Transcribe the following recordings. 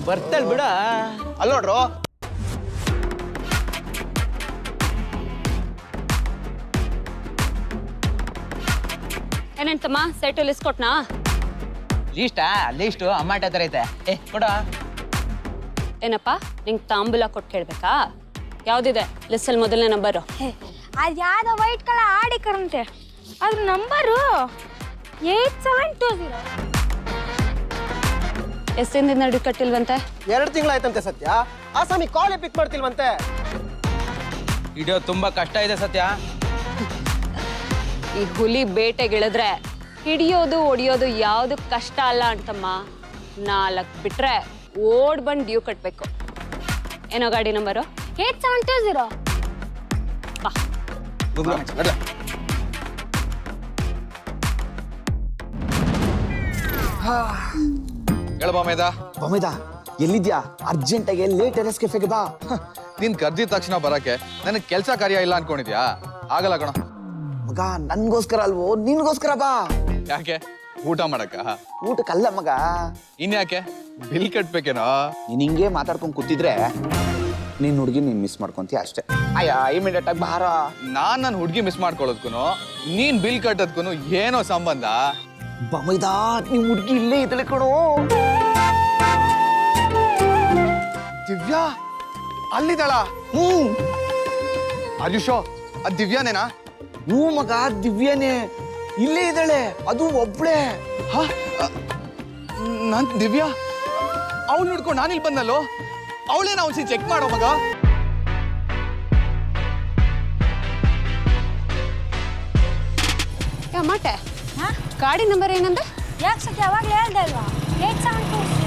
ಬರ್ತಾಳ ಬಿಡ. ಅಲ್ಲ ನೋಡ್ರು. ಏನೇಂತಮ್ಮ ಸೈಟು ಲಿಸ್ಟ್ ಕೊಟ್ನಾ? ಲೀಸ್ಟು ಅಮ್ಮಾಟ ಹತ್ರ ಐತೆ. ಕೊಡ. ಏನಪ್ಪ ನಿಂಗೆ ತಾಂಬೂಲ ಕೊಟ್ಟು ಕೇಳ್ಬೇಕಾ? ಯಾವ್ದಿದೆ ಲಿಸ್ಟಲ್ಲಿ ಮೊದಲನೇ ನಂಬರು? ಅದು ಯಾವ್ದೋ ವೈಟ್ ಕಲರ್ ಆಡಿ ಕರಂತೆ, ಅದ್ರ ನಂಬರು 8720. ಎಷ್ಟು ದಿನದಿಂದ ಡ್ಯೂ ಕಟ್ಟಿಲ್ವಂತೆ? 2 ತಿಂಗಳಾಯ್ತಂತೆ ಸತ್ಯ. ಆಸಾಮಿ ಕಾಲೇ ಪಿಕ್ ಮಾಡ್ತಿಲ್ವಂತೆ. ಹಿಡಿಯೋದು ತುಂಬಾ ಕಷ್ಟ ಇದೆ ಸತ್ಯ. ಈ ಹುಲಿ ಬೇಟೆಗಿಳಿದ್ರೆ ಹಿಡಿಯೋದು ಒಡಿಯೋದು ಯಾವುದು ಕಷ್ಟ ಅಲ್ಲ ಅಂತಮ್ಮ. 4 ಬಿಟ್ರೆ ಓಡ್ ಬಂದು ಡ್ಯೂ ಕಟ್ಟಬೇಕು. ಏನೋ ಗಾಡಿ ನಂಬರು? 8720. ಬಾ. ಹೇಳಬಾಮೇದ. ಬಮೇದ ಎಲ್ಲಿದ್ಯಾ? ಅರ್ಜೆಂಟಾಗಿ ಲೇಟ್ ಟೆರೆಸ್ ಕೆಫೆಗೆ ಬಾ. ನೀನ್ ಕರ್ದಿದ ತಕ್ಷಣ ಬರಕ್ಕೆ ನನಗೆ ಕೆಲಸ ಕಾರ್ಯ ಇಲ್ಲ ಅನ್ಕೊಂಡಿದ್ಯಾ? ಆಗಲ್ಲ ಕಣ ಮಗ, ನನ್ಗೋಸ್ಕರ ಅಲ್ವೋ, ನಿನ್ಗೋಸ್ಕರ ಬಾ. ಯಾಕೆ? ಊಟ ಮಾಡಕ್ಕ? ಊಟಕ್ಕಲ್ಲ ಮಗ. ಇನ್ಯಾಕೆ? ಬಿಲ್ ಕಟ್ಬೇಕೇನೋ? ನೀನ್ ಹಿಂಗೆ ಮಾತಾಡ್ಕೊಂಡ್ ಕೂತಿದ್ರೆ ನಿನ್ ಹುಡುಗಿ ನೀನ್ ಮಿಸ್ ಮಾಡ್ಕೊಂತೀಯ ಅಷ್ಟೇ. ಅಯ್ಯ, ಇಮಿಡಿಯೇಟ್ ಆಗಿ ಬಾರ. ನಾನ್ ನನ್ನ ಹುಡುಗಿ ಮಿಸ್ ಮಾಡ್ಕೊಳ್ಳೋದ್ಕೂನು ನೀನ್ ಬಿಲ್ ಕಟ್ಟೋದ್ಕೂನು ಏನೋ ಸಂಬಂಧ? ಬಮೈದ, ನಿಮ್ ಹುಡುಗಿ ಇಲ್ಲೇ ಇದ್ದಳೆ ಕಣೋ. ದಿವ್ಯಾ ಅಲ್ಲಿದ್ದಾಳ? ಆಯುಷೋ, ಅದ್ ದಿವ್ಯಾನೇನಾ? ಹ್ಞೂ ಮಗ, ದಿವ್ಯಾನೇ ಇಲ್ಲೇ ಇದ್ದಾಳೆ, ಅದು ಒಬ್ಳೆ. ನನ್ ದಿವ್ಯಾ ಅವಳು ನೋಡ್ಕೊಂಡು ನಾನಿಲ್ಲಿ ಬಂದಲ್ಲೋ. ಅವಳೇನ ಒಂದ್ಸಿ ಚೆಕ್ ಮಾಡೋ ಮಗ. ಮಾಟೆ ಗಾಡಿ ನಂಬರ್ ಏನಂದ್ರೆ? ಯಾಕೆ ಸತ್ಯ ಅವಾಗಲೇ ಹೇಳ್ದೆ ಅಲ್ವಾ? 8720.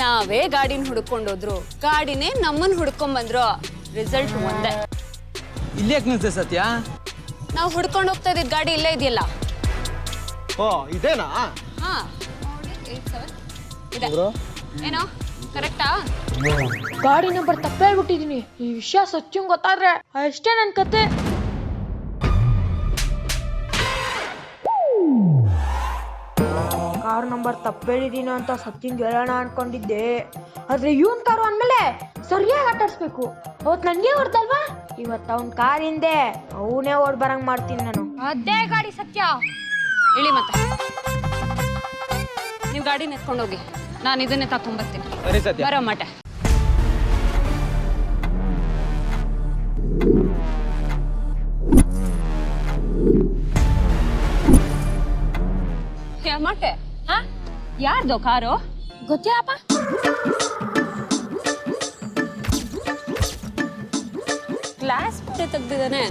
ನಾವೇ ಗಾಡಿನ ಹುಡ್ಕೊಂಡೋದ್ರು, ಗಾಡಿನೇ ನಮ್ಮನ್ನ ಹುಡ್ಕೊಂಡ್ ಬಂದ್ರು, ರಿಸಲ್ಟ್ ಒಂದೇ. ಇಲ್ಲಿ ಯಾಕೆ ನಿಲ್ತೆ ಸತ್ಯ? ನಾವು ಹುಡ್ಕೊಂಡು ಹೋಗ್ತಾ ಇದ್ದಿದ್ ಗಾಡಿ ಇಲ್ಲೇ ಇದೆಯಲ್ಲ. ಓ, ಇದೇನಾ? ಹಾ, 87 ಇದೆ. ಏನೋ ಕರೆಕ್ಟಾ? ಗಾಡಿ ನಂಬರ್ ತಪ್ಪು ಹೇಳ್ಬಿಟ್ಟಿದೀನಿ. ಈ ವಿಷಯ ಸತ್ಯಂಗ್ ಗೊತ್ತಾದ್ರೆ ಅಷ್ಟೇ ನನ್ ಕತೆ. ಕಾರ್ ನಂಬರ್ ತಪ್ಪು ಹೇಳಿದೀನಿ ಅಂತ ಸತ್ಯಂಗ್ ಹೇಳೋಣ ಅನ್ಕೊಂಡಿದ್ದೆ, ಆದ್ರೆ ಇವನ್ ಕಾರು ಅಂದ್ಮೇಲೆ ಸರಿಯಾಗಿ ಆಟಾಡ್ಸ್ಬೇಕು. ಅವತ್ ನನ್ಗೆ ಹೊಡ್ದಲ್ವಾ, ಇವತ್ತು ಅವನ್ ಕಾರ್ ಹಿಂದೆ ಅವನೇ ಓಡ್ ಬರಂಗ್ ಮಾಡ್ತೀನಿ ನಾನು. ಅದೇ ಗಾಡಿ ಸತ್ಯ. ಹೇಳಿ ಮತ್ತೆ ನೀವು ಗಾಡಿ ನೆತ್ಕೊಂಡೋಗಿ, ನಾನು ಇದನ್ನೇ ತಕೊಂಡ್ಬರ್ತೀನಿ. ಸರಿ ಸತ್ಯ. ಬರೋ ಮಟ. ಮಟೆ ಯಾರ್ದು ಕಾರು? ಗೊತ್ತಿಲ್ಲಪ್ಪ. ಗ್ಲಾಸ್ ಪುಟ್ಟೆ ತೆಗ್ದಿದ್ದಾನೆ.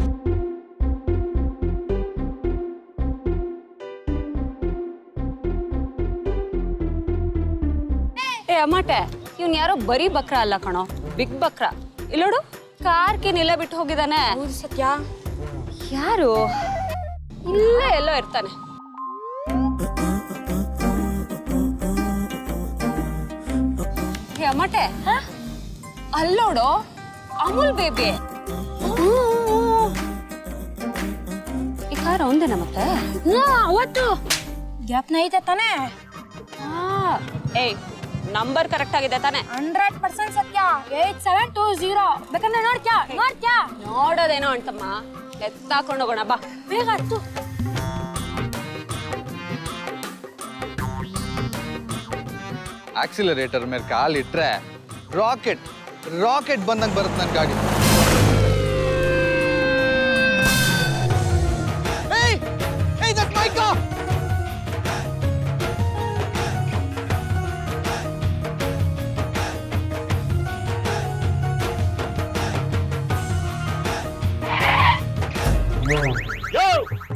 ಅಮ್ಮಟೆ, ಇವ್ನ್ ಯಾರೋ ಬರೀ ಬಕ್ರ ಅಲ್ಲ ಕಣೋ, ಬಿಗ್ ಬಕ್ರ. ಇಲ್ಲೋಡು, ಕಾರ್ ಕಿನ್ನೆಲ್ಲ ಬಿಟ್ಟು ಹೋಗಿದ್ದಾನೆ. ಸತ್ಯ ಯಾರು? ಇಲ್ಲೇ ಎಲ್ಲೋ ಇರ್ತಾನೆ. ಅಮ್ಮಟೆ, ಅಲ್ಲೋಡು, ಅಮೂಲ್ ಬೇಬಿ. ಈ ಕಾರ್ ಅವಂದೇನ ಮತ್ತೆ? ಅವತ್ತು ಜ್ಞಾಪನ ಐತೆ ತಾನೇ? ಏಯ್, ನಂಬರ್ ಕರೆಕ್ಟ್ ಆಗಿದೆ ತಾನೆ? 100% ಸತ್ಯ. 8720. ಬೇಕಂದ್ರೆ ನೋಡ್ತ್ಯಾ? ನೋಡೋದೇನೋ ಅಂತಮ್ಮ, ಎತ್ತಾಕೊಂಡು ಹೋಗೋಣ ಬಾ. ಬೇಗ ಹತ್ತು. ಆಕ್ಸಿಲರೇಟರ್ ಮೇಲೆ ಕಾಲಿಟ್ರೆ ರಾಕೆಟ್ ಬಂದಂಗೆ ಬರುತ್ತೆ ನನ್ನ ಗಾಡಿ.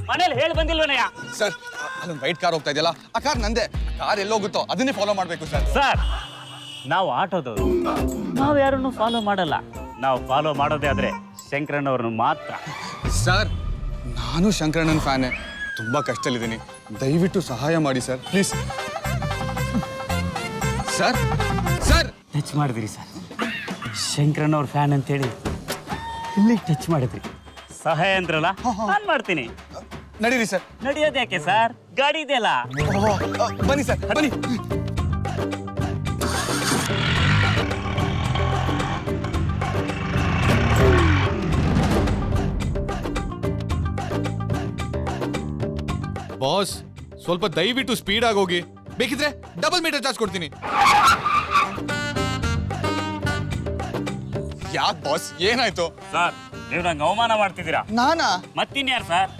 ಮನೇಲಿ ಹೇಳಿ ಬಂದಿಲ್ವನಯ್ಯ? ಸರ್, ಅಲ್ಲೊಂದು ವೈಟ್ ಕಾರ್ ಹೋಗ್ತಾ ಇದೆಯಲ್ಲ, ಆ ಕಾರ್ ನಂದೆ. ಕಾರ್ ಎಲ್ಲೋಗುತ್ತೋ ಅದನ್ನೇ ಫಾಲೋ ಮಾಡಬೇಕು ಸರ್. ಸರ್, ನಾವು ಆಟೋದವರು, ನಾವು ಯಾರನ್ನು ಫಾಲೋ ಮಾಡಲ್ಲ. ನಾವು ಫಾಲೋ ಮಾಡೋದೇ ಆದ್ರೆ ಶಂಕರಣ್ಣವ್ರನ್ನು ಮಾತ್ರ. ಸರ್, ನಾನು ಶಂಕರಣ್ಣನ ಫ್ಯಾನೆ. ತುಂಬಾ ಕಷ್ಟದಲ್ಲಿದ್ದೀನಿ, ದಯವಿಟ್ಟು ಸಹಾಯ ಮಾಡಿ sir, please. Sir sir touch ಮಾಡಿದ್ರಿ ಸರ್, ಶಂಕರಣ್ಣವ್ರ ಫ್ಯಾನ್ ಅಂತೇಳಿ ಇಲ್ಲಿ ಟಚ್ ಮಾಡಿದ್ರಿ. ಸಹಾಯ ಅಂದ್ರಲ್ಲ, ನಾನು ಮಾಡ್ತೀನಿ. ನಡೀರಿ ಸರ್. ನಡೆಯೋದು ಯಾಕೆ ಸರ್? ಗಾಡಿ ಇದೆಯಲ್ಲ. ಬನ್ನಿ ಸರ್, ಬನ್ನಿ. ಬಾಸ್, ಸ್ವಲ್ಪ ದಯವಿಟ್ಟು ಸ್ಪೀಡ್ ಆಗಿ ಹೋಗಿ. ಬೇಕಿದ್ರೆ ಡಬಲ್ ಮೀಟರ್ ಚಾರ್ಜ್ ಕೊಡ್ತೀನಿ. ಯಾಕೆ ಬಾಸ್, ಏನಾಯ್ತು? ಸರ್, ನೀವು ನಂಗೆ ಅವಮಾನ ಮಾಡ್ತಿದ್ದೀರಾ. ನಾನಾ? ಮತ್ತಿನ್ಯಾರು ಸರ್?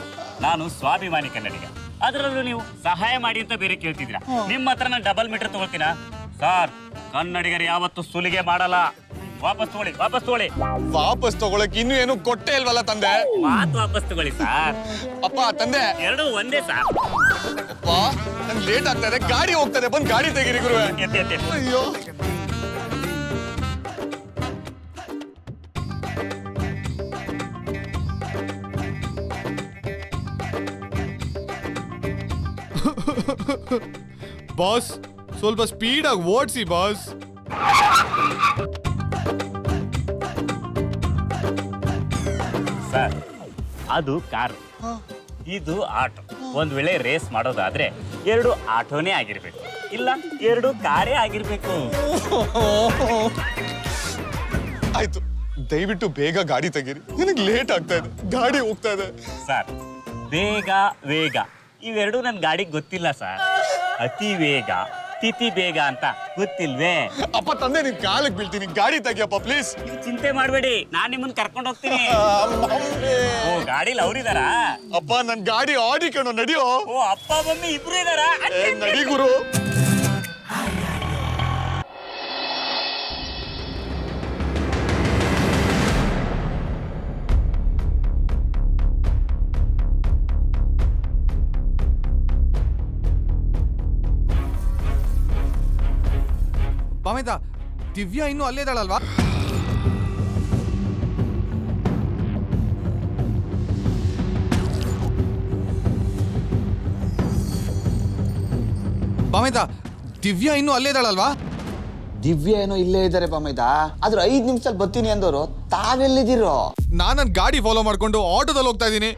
ನಾನು ಸ್ವಾಭಿಮಾನಿ ಕನ್ನಡಿಗ. ಅದರಲ್ಲೂ ನೀವು ಸಹಾಯ ಮಾಡಿ ಅಂತ ಬೇರೆ ಕೇಳ್ತಿದ್ದೀರಾ. ನಿಮ್ಮ ಹತ್ರ ನಾನು ಡಬಲ್ ಮೀಟರ್ ತಗೊಳ್ತೀನ? ಸರ್, ಕನ್ನಡಿಗರು ಯಾವತ್ತೂ ಸುಲಿಗೆ ಮಾಡಲ್ಲ. ವಾಪಸ್ ತಗೊಳ್ಳಿ, ವಾಪಸ್ ತಗೊಳ್ಳಿ. ವಾಪಸ್ ತಗೊಳಕ್ ಇನ್ನು ಏನು ಕೊಟ್ಟೆ ಇಲ್ವಲ್ಲ ತಂದೆ. ಮಾತು ವಾಪಸ್ ತಗೊಳ್ಳಿ ಸರ್. ಅಪ್ಪ, ತಂದೆ. ಎರಡು ಒಂದೇ ಸರ್. ಅಪ್ಪ, ನನ್ ಲೇಟ್ ಆಗ್ತಾ ಇದೆ, ಗಾಡಿ ಹೋಗ್ತದೆ, ಬಂದ್ ಗಾಡಿ ತೆಗೀರಿ ಗುರುವೆ. ಎತ್ತಿ, ಎತ್ತಿ, ಎತ್ತಿ. ಅಯ್ಯೋ. ಬಾಸ್, ಸ್ವಲ್ಪ ಸ್ಪೀಡ್ ಆಗಿ ಓಡಿಸಿ ಬಾಸ್. ಸರ್, ಅದು ಕಾರ್, ಇದು ಆಟೋ. ಒಂದ್ ವೇಳೆ ರೇಸ್ ಮಾಡೋದಾದ್ರೆ ಎರಡು ಆಟೋನೇ ಆಗಿರ್ಬೇಕು, ಇಲ್ಲ ಎರಡು ಕಾರೇ ಆಗಿರ್ಬೇಕು. ಆಯ್ತು, ದಯವಿಟ್ಟು ಬೇಗ ಗಾಡಿ ತೆಗೀರಿ, ನನಗೆ ಲೇಟ್ ಆಗ್ತಾ ಇದೆ, ಗಾಡಿ ಹೋಗ್ತಾ ಇದೆ. ಸರ್, ಬೇಗ ವೇಗ ಇವೆರಡು ನನ್ನ ಗಾಡಿಗೆ ಗೊತ್ತಿಲ್ಲ ಸರ್. ಅತಿ ವೇಗ, ತಿಥಿ ಬೇಗ ಅಂತ ಗೊತ್ತಿಲ್ವೇ? ಅಪ್ಪ, ತಂದೆ, ನಿನ್ ಕಾಲಕ್ಕೆ ಬೀಳ್ತೀನಿ, ಗಾಡಿ ತೆಗಿಯಪ್ಪ ಪ್ಲೀಸ್. ನೀವು ಚಿಂತೆ ಮಾಡಬೇಡಿ, ನಾನ್ ನಿಮ್ಮನ್ನ ಕರ್ಕೊಂಡು ಹೋಗ್ತೀನಿ. ಓ, ಗಾಡಿಲಿ ಅವ್ರಿದಾರಾ? ಅಪ್ಪ, ನನ್ ಗಾಡಿ ಆಡಿ ಕಣೋ, ನಡಿಯೋ. ಓ, ಅಪ್ಪ ಮಮ್ಮಿ ಇಬ್ರು ಇದಾರಾ? ನಡಿ ಗುರು. ಬಾಮೇದ, ದಿವ್ಯಾ ಇನ್ನೂ ಅಲ್ಲೇ ಇದ್ದಾಳಲ್ವಾ? ಬಾಮೇದ, ದಿವ್ಯಾ ಇನ್ನೂ ಅಲ್ಲೇ ಇದ್ದಾಳಲ್ವಾ? ದಿವ್ಯ ಏನೋ ಇಲ್ಲೇ ಇದ್ದಾರೆ ಬಾಮೈದ. ಆದ್ರೆ 5 ನಿಮಿಷದಲ್ಲಿ ಬರ್ತೀನಿ ಅಂದವರು ತಾವೆಲ್ಲಿದ್ದೀರೋ? ನಾನು ನನ್ನ ಗಾಡಿ ಫಾಲೋ ಮಾಡ್ಕೊಂಡು ಆಟೋದಲ್ಲಿ ಹೋಗ್ತಾ ಇದ್ದೀನಿ.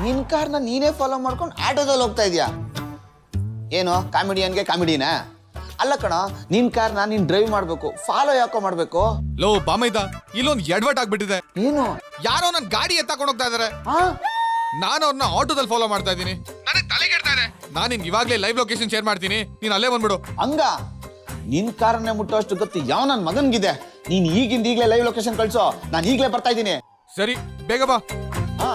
ನಿನ್ ಕಾರ್ನ ನೀನೇ ಫಾಲೋ ಮಾಡ್ಕೊಂಡು ಆಟೋದಲ್ಲಿ ಹೋಗ್ತಾ ಇದೀಯಾ? ಏನು ಕಾಮಿಡಿಯನ್ಗೆ ಕಾಮಿಡಿನಾ? ಅಲ್ಲ ಕಣ, ನಿನ್ ಕಾರ್ನ ನೀನ್ ಡ್ರೈವ್ ಮಾಡ್ಬೇಕು, ಫಾಲೋ ಯಾಕೋ ಮಾಡ್ಬೇಕು? ಲೋ ಬಾಮೈದ, ಇಲ್ಲೊಂದು ಎಡ್ವರ್ಟ್ ಆಗ್ಬಿಟ್ಟಿದೆ. ಏನು? ಯಾರೋ ನನ್ನ ಗಾಡಿ ಎತ್ತಾಕೊಂಡು ಹೋಗ್ತಾ ಇದಾರೆ. ನಾನು ಅವ್ರನ್ನ ಆಟೋದಲ್ಲಿ ಫಾಲೋ ಮಾಡ್ತಾ ಇದ್ದೀನಿ. ನನಗೆ ತಲೆ ಕೆಡ್ತಾ ಇದೆ. ನಾನು ನಿನ್ಗೆ ಇವಾಗಲೇ ಲೈವ್ ಲೊಕೇಶನ್ ಶೇರ್ ಮಾಡ್ತೀನಿ, ನೀನ್ ಅಲ್ಲೇ ಬಂದ್ಬಿಡು. ಹಂಗ ನಿನ್ ಕಾರನ್ನೇ ಮುಟ್ಟೋಷ್ಟು ಗೊತ್ತಿ ಯಾವ ನನ್ ಮಗನ್ಗಿದೆ? ನೀನ್ ಈಗಿಂದ ಈಗಲೇ ಲೈವ್ ಲೊಕೇಶನ್ ಕಳ್ಸೋ, ನಾನು ಈಗಲೇ ಬರ್ತಾ ಇದ್ದೀನಿ. ಸರಿ, ಬೇಗ ಬಾ. ಹಾ.